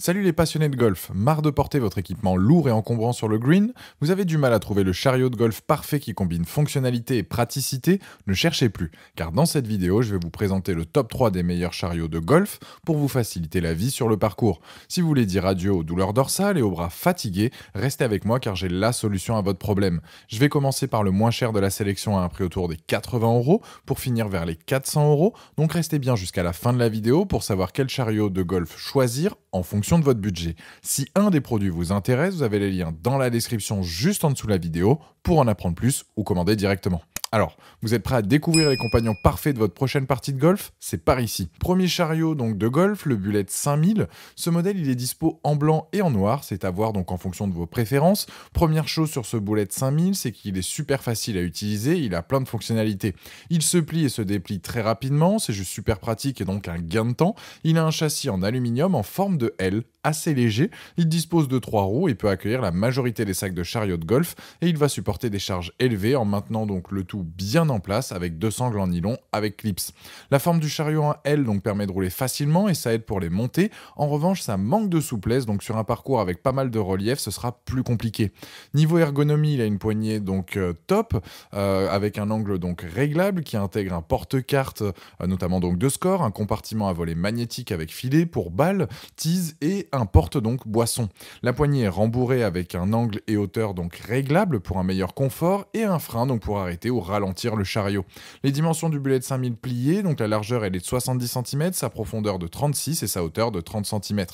Salut les passionnés de golf, marre de porter votre équipement lourd et encombrant sur le green? Vous avez du mal à trouver le chariot de golf parfait qui combine fonctionnalité et praticité? Ne cherchez plus, car dans cette vidéo, je vais vous présenter le top 3 des meilleurs chariots de golf pour vous faciliter la vie sur le parcours. Si vous voulez dire adieu aux douleurs dorsales et aux bras fatigués, restez avec moi car j'ai la solution à votre problème. Je vais commencer par le moins cher de la sélection à un prix autour des 80 € pour finir vers les 400 €, donc restez bien jusqu'à la fin de la vidéo pour savoir quel chariot de golf choisir en fonction de votre budget. Si un des produits vous intéresse, vous avez les liens dans la description juste en dessous de la vidéo pour en apprendre plus ou commander directement. Alors, vous êtes prêts à découvrir les compagnons parfaits de votre prochaine partie de golf? C'est par ici. Premier chariot donc de golf, le Bullet 5000. Ce modèle, il est dispo en blanc et en noir, c'est à voir donc en fonction de vos préférences. Première chose sur ce Bullet 5000, c'est qu'il est super facile à utiliser, il a plein de fonctionnalités. Il se plie et se déplie très rapidement, c'est juste super pratique et donc un gain de temps. Il a un châssis en aluminium en forme de L, assez léger. Il dispose de 3 roues et peut accueillir la majorité des sacs de chariot de golf et il va supporter des charges élevées en maintenant donc le tout bien en place avec deux sangles en nylon avec clips. La forme du chariot en L donc permet de rouler facilement et ça aide pour les montées. En revanche, ça manque de souplesse, donc sur un parcours avec pas mal de relief, ce sera plus compliqué. Niveau ergonomie, il a une poignée donc top avec un angle donc réglable qui intègre un porte-carte notamment donc de score, un compartiment à volet magnétique avec filet pour balles, tease et un porte donc boisson. La poignée est rembourrée avec un angle et hauteur donc réglable pour un meilleur confort et un frein donc pour arrêter ou ralentir le chariot. Les dimensions du Bullet 5000 pliées, donc la largeur elle est de 70 cm, sa profondeur de 36 et sa hauteur de 30 cm.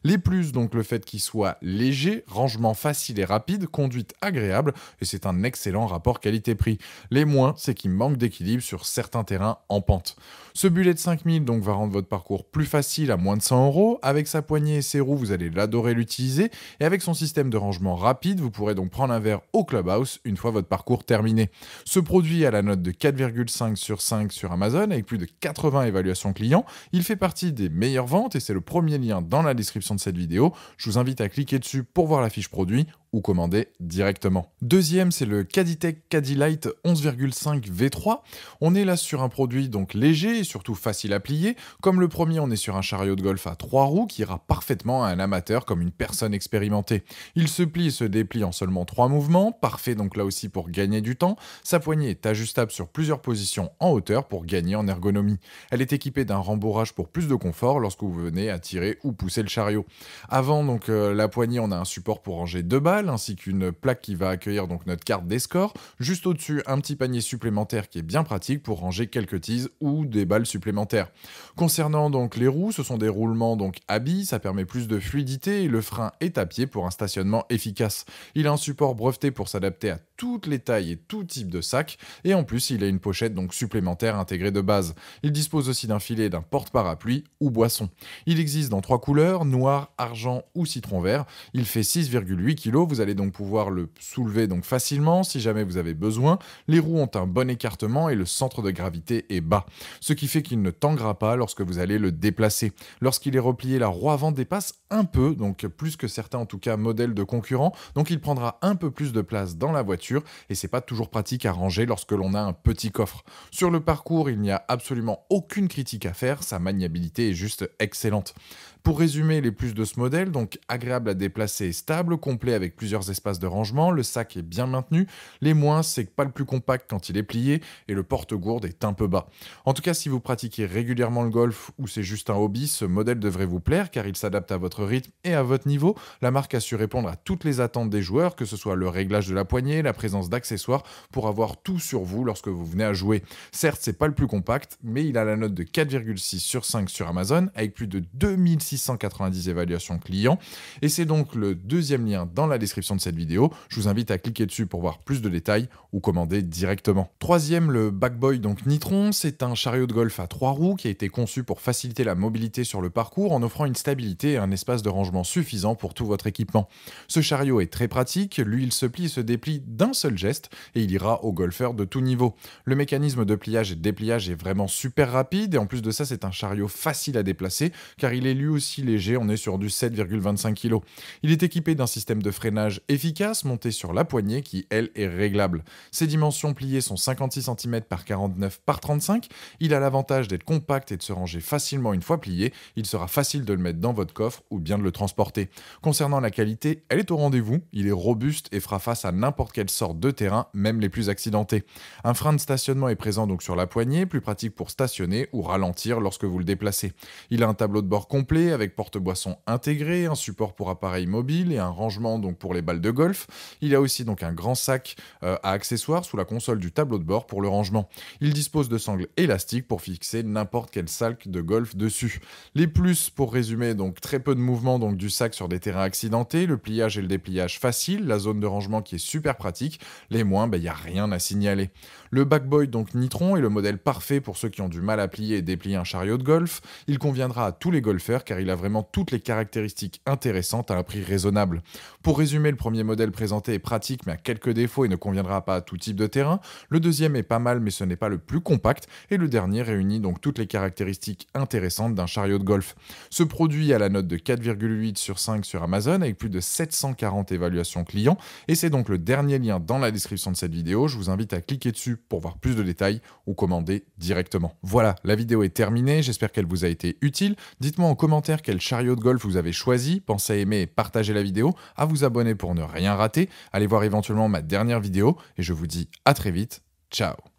Les plus, donc le fait qu'il soit léger, rangement facile et rapide, conduite agréable et c'est un excellent rapport qualité-prix. Les moins, c'est qu'il manque d'équilibre sur certains terrains en pente. Ce Bullet 5000 donc va rendre votre parcours plus facile à moins de 100 €. Avec sa poignée et ses roues, vous allez l'adorer l'utiliser et avec son système de rangement rapide, vous pourrez donc prendre un verre au clubhouse une fois votre parcours terminé. Ce produit a la note de 4,5 sur 5 sur Amazon avec plus de 80 évaluations clients. Il fait partie des meilleures ventes et c'est le premier lien dans la description de cette vidéo. Je vous invite à cliquer dessus pour voir la fiche produit ou commander directement. Deuxième, c'est le Caditech Cadilight 11,5 V3. On est là sur un produit donc léger et surtout facile à plier. Comme le premier, on est sur un chariot de golf à 3 roues qui ira parfaitement à un amateur comme une personne expérimentée. Il se plie et se déplie en seulement 3 mouvements, parfait donc là aussi pour gagner du temps. Sa poignée est ajustable sur plusieurs positions en hauteur pour gagner en ergonomie. Elle est équipée d'un rembourrage pour plus de confort lorsque vous venez à tirer ou pousser le chariot. Avant donc la poignée, on a un support pour ranger 2 balles ainsi qu'une plaque qui va accueillir donc notre carte des scores. Juste au-dessus, un petit panier supplémentaire qui est bien pratique pour ranger quelques teases ou des balles supplémentaires. Concernant donc les roues, ce sont des roulements donc à billes, ça permet plus de fluidité et le frein est à pied pour un stationnement efficace. Il a un support breveté pour s'adapter à toutes les tailles et tout type de sac et en plus il a une pochette donc supplémentaire intégrée de base. Il dispose aussi d'un filet et d'un porte-parapluie ou boisson. Il existe dans 3 couleurs, noir, argent ou citron vert. Il fait 6,8 kg, vous allez donc pouvoir le soulever donc facilement si jamais vous avez besoin. Les roues ont un bon écartement et le centre de gravité est bas, ce qui fait qu'il ne tanguera pas lorsque vous allez le déplacer. Lorsqu'il est replié, la roue avant dépasse un peu, donc plus que certains en tout cas modèles de concurrents, donc il prendra un peu plus de place dans la voiture et c'est pas toujours pratique à ranger lorsque l'on a un petit coffre. Sur le parcours, il n'y a absolument aucune critique à faire, sa maniabilité est juste excellente. Pour résumer les plus de ce modèle, donc agréable à déplacer et stable, complet avec plusieurs espaces de rangement, le sac est bien maintenu, les moins c'est pas le plus compact quand il est plié et le porte-gourde est un peu bas. En tout cas, si vous pratiquez régulièrement le golf ou c'est juste un hobby, ce modèle devrait vous plaire car il s'adapte à votre rythme et à votre niveau. La marque a su répondre à toutes les attentes des joueurs, que ce soit le réglage de la poignée, la présence d'accessoires pour avoir tout sur vous lorsque vous venez à jouer. Certes, c'est pas le plus compact, mais il a la note de 4,6 sur 5 sur Amazon avec plus de 2690 évaluations clients et c'est donc le deuxième lien dans la description de cette vidéo. Je vous invite à cliquer dessus pour voir plus de détails ou commander directement. Troisième, le Backboy donc Nitron, c'est un chariot de golf à 3 roues qui a été conçu pour faciliter la mobilité sur le parcours en offrant une stabilité et un espace de rangement suffisant pour tout votre équipement. Ce chariot est très pratique, lui il se plie et se déplie d'un seul geste et il ira aux golfeurs de tout niveau. Le mécanisme de pliage et de dépliage est vraiment super rapide et en plus de ça c'est un chariot facile à déplacer car il est lui aussi léger, on est sur du 7,25 kg. Il est équipé d'un système de freinage efficace monté sur la poignée qui, elle, est réglable. Ses dimensions pliées sont 56 cm par 49 par 35. Il a l'avantage d'être compact et de se ranger facilement une fois plié. Il sera facile de le mettre dans votre coffre ou bien de le transporter. Concernant la qualité, elle est au rendez-vous. Il est robuste et fera face à n'importe quelle sorte de terrain, même les plus accidentés. Un frein de stationnement est présent donc sur la poignée, plus pratique pour stationner ou ralentir lorsque vous le déplacez. Il a un tableau de bord complet avec porte-boisson intégré, un support pour appareil mobile et un rangement donc pour les balles de golf. Il a aussi donc un grand sac à accessoires sous la console du tableau de bord pour le rangement. Il dispose de sangles élastiques pour fixer n'importe quel sac de golf dessus. Les plus, pour résumer, donc très peu de mouvement donc du sac sur des terrains accidentés, le pliage et le dépliage facile, la zone de rangement qui est super pratique. Les moins, il n'y a rien à signaler. Le Backboy donc Nitron est le modèle parfait pour ceux qui ont du mal à plier et déplier un chariot de golf. Il conviendra à tous les golfeurs car il a vraiment toutes les caractéristiques intéressantes à un prix raisonnable. Pour résumer, le premier modèle présenté est pratique mais a quelques défauts et ne conviendra pas à tout type de terrain. Le deuxième est pas mal mais ce n'est pas le plus compact. Et le dernier réunit donc toutes les caractéristiques intéressantes d'un chariot de golf. Ce produit a la note de 4,8 sur 5 sur Amazon avec plus de 740 évaluations clients. Et c'est donc le dernier lien dans la description de cette vidéo. Je vous invite à cliquer dessus pour voir plus de détails ou commander directement. Voilà, la vidéo est terminée, j'espère qu'elle vous a été utile. Dites-moi en commentaire quel chariot de golf vous avez choisi, pensez à aimer et partager la vidéo, à vous abonner pour ne rien rater, allez voir éventuellement ma dernière vidéo et je vous dis à très vite, ciao.